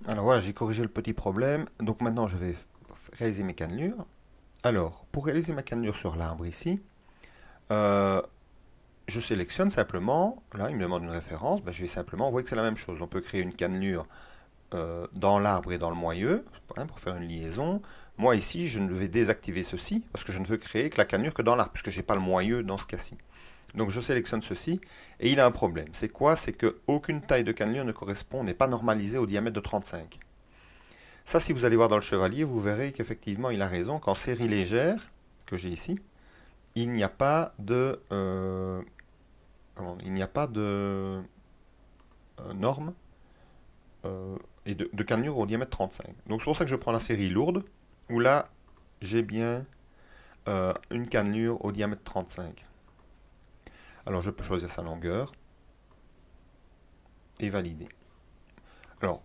Alors voilà, j'ai corrigé le petit problème. Donc maintenant, je vais réaliser mes cannelures. Alors, pour réaliser ma cannelure sur l'arbre ici, euh, je sélectionne simplement, là il me demande une référence, ben, je vais simplement, vous voyez que c'est la même chose. On peut créer une cannelure dans l'arbre et dans le moyeu, hein, pour faire une liaison. Moi ici, je ne vais désactiver ceci, parce que je ne veux créer que la cannelure que dans l'arbre, puisque je n'ai pas le moyeu dans ce cas-ci. Donc je sélectionne ceci, et il a un problème. C'est quoi? C'est qu'aucune taille de cannelure ne correspond, n'est pas normalisée au diamètre de 35. Ça, si vous allez voir dans le chevalier, vous verrez qu'effectivement, il a raison, qu'en série légère, que j'ai ici, il n'y a pas de, il n'y a pas de norme et de cannelure au diamètre 35. Donc c'est pour ça que je prends la série lourde, où là, j'ai bien une cannelure au diamètre 35. Alors je peux choisir sa longueur et valider. Alors,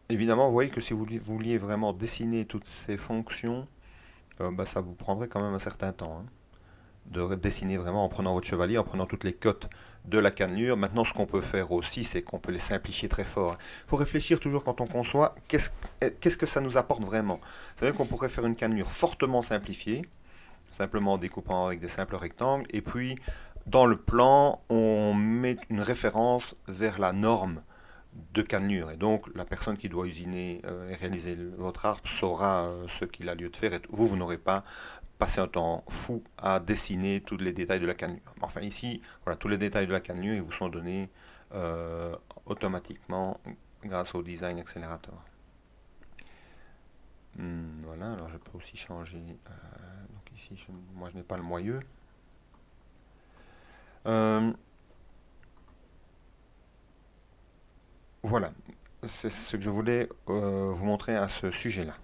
évidemment, vous voyez que si vous vouliez vraiment dessiner toutes ces fonctions, bah, ça vous prendrait quand même un certain temps, hein, de dessiner vraiment en prenant votre chevalier, en prenant toutes les cotes de la cannelure. Maintenant, ce qu'on peut faire aussi, c'est qu'on peut les simplifier très fort. Il faut réfléchir toujours quand on conçoit, qu'est-ce que ça nous apporte vraiment. Vous savez qu'on pourrait faire une cannelure fortement simplifiée, simplement en découpant avec des simples rectangles, et puis dans le plan, on met une référence vers la norme de cannelure. Et donc, la personne qui doit usiner et réaliser votre arbre saura ce qu'il a lieu de faire. Et vous, vous n'aurez pas passé un temps fou à dessiner tous les détails de la cannelure. Enfin, ici, voilà, tous les détails de la cannelure, ils vous sont donnés automatiquement grâce au design accélérateur. Voilà, alors je peux aussi changer. Donc ici, moi, je n'ai pas le moyeu. Euh, voilà, c'est ce que je voulais vous montrer à ce sujet-là.